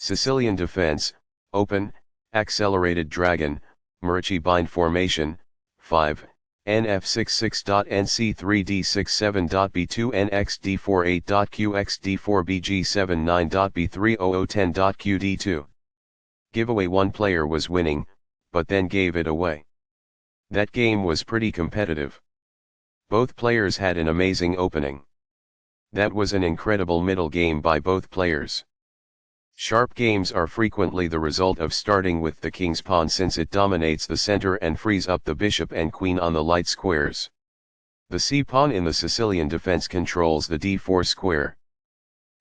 Sicilian defense, open, accelerated dragon, Maroczy bind formation, 5, nf66.nc3d67.b2nxd48.qxd4bg79.b30010.qd2. Giveaway. One player was winning, but then gave it away. That game was pretty competitive. Both players had an amazing opening. That was an incredible middle game by both players. Sharp games are frequently the result of starting with the king's pawn, since it dominates the center and frees up the bishop and queen on the light squares. The c-pawn in the Sicilian defense controls the d4 square.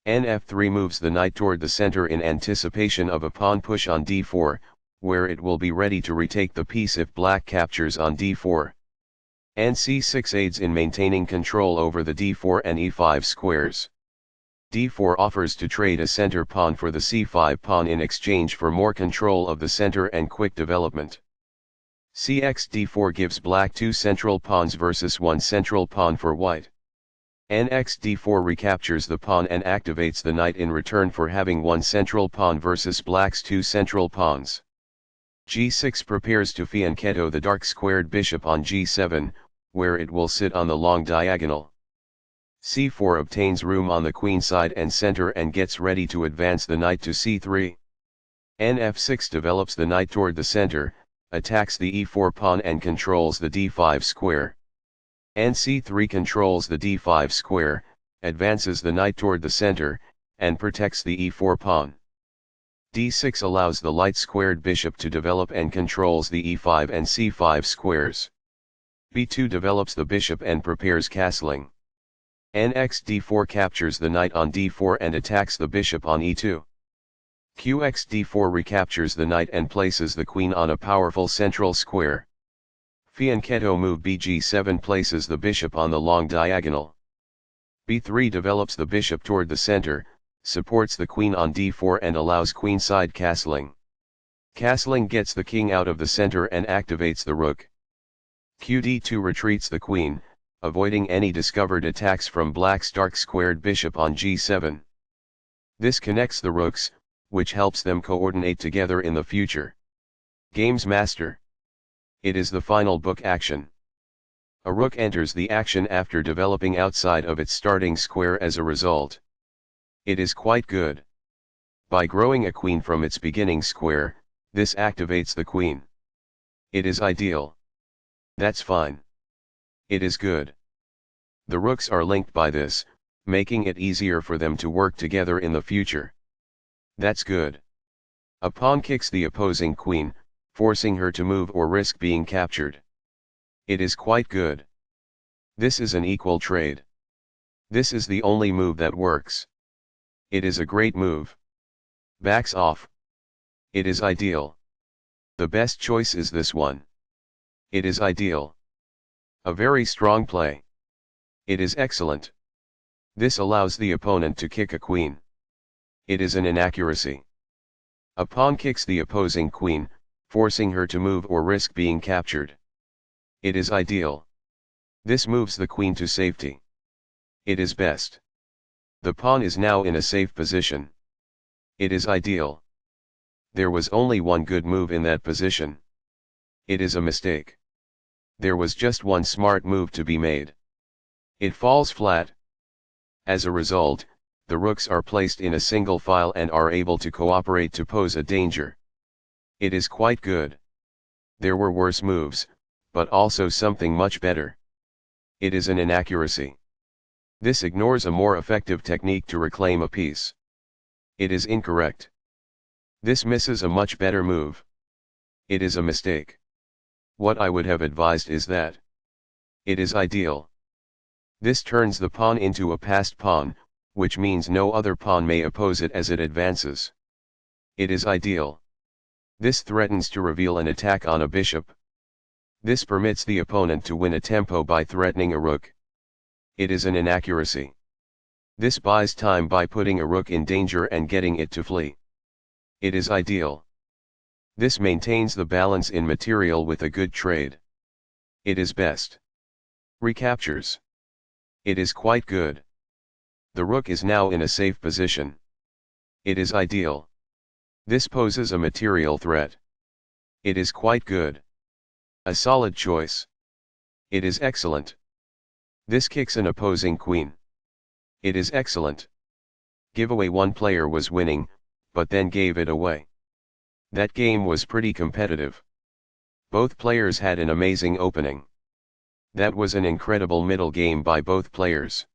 Nf3 moves the knight toward the center in anticipation of a pawn push on d4, where it will be ready to retake the piece if black captures on d4. Nc6 aids in maintaining control over the d4 and e5 squares. d4 offers to trade a center pawn for the c5 pawn in exchange for more control of the center and quick development. Cx d4 gives black 2 central pawns versus 1 central pawn for white. Nx d4 recaptures the pawn and activates the knight in return for having 1 central pawn versus black's 2 central pawns. g6 prepares to fianchetto the dark squared bishop on g7, where it will sit on the long diagonal. c4 obtains room on the queen side and center and gets ready to advance the knight to c3. Nf6 develops the knight toward the center, attacks the e4 pawn and controls the d5 square. Nc3 controls the d5 square, advances the knight toward the center, and protects the e4 pawn. d6 allows the light squared bishop to develop and controls the e5 and c5 squares. b2 develops the bishop and prepares castling. Nx d4 captures the knight on d4 and attacks the bishop on e2. Qx d4 recaptures the knight and places the queen on a powerful central square. Fianchetto move bg7 places the bishop on the long diagonal. b3 develops the bishop toward the center, supports the queen on d4 and allows queenside castling. Castling gets the king out of the center and activates the rook. qd2 retreats the queen, avoiding any discovered attacks from black's dark squared bishop on g7. This connects the rooks, which helps them coordinate together in the future. Games Master. It is the final book action. A rook enters the action after developing outside of its starting square as a result. It is quite good. By growing a queen from its beginning square, this activates the queen. It is ideal. That's fine. It is good. The rooks are linked by this, making it easier for them to work together in the future. That's good. A pawn kicks the opposing queen, forcing her to move or risk being captured. It is quite good. This is an equal trade. This is the only move that works. It is a great move. Backs off. It is ideal. The best choice is this one. It is ideal. A very strong play. It is excellent. This allows the opponent to kick a queen. It is an inaccuracy. A pawn kicks the opposing queen, forcing her to move or risk being captured. It is ideal. This moves the queen to safety. It is best. The pawn is now in a safe position. It is ideal. There was only one good move in that position. It is a mistake. There was just one smart move to be made. It falls flat. As a result, the rooks are placed in a single file and are able to cooperate to pose a danger. It is quite good. There were worse moves, but also something much better. It is an inaccuracy. This ignores a more effective technique to reclaim a piece. It is incorrect. This misses a much better move. It is a mistake. What I would have advised is that. It is ideal. This turns the pawn into a passed pawn, which means no other pawn may oppose it as it advances. It is ideal. This threatens to reveal an attack on a bishop. This permits the opponent to win a tempo by threatening a rook. It is an inaccuracy. This buys time by putting a rook in danger and getting it to flee. It is ideal. This maintains the balance in material with a good trade. It is best. Recaptures. It is quite good. The rook is now in a safe position. It is ideal. This poses a material threat. It is quite good. A solid choice. It is excellent. This kicks an opposing queen. It is excellent. Giveaway. One player was winning, but then gave it away. That game was pretty competitive. Both players had an amazing opening. That was an incredible middle game by both players.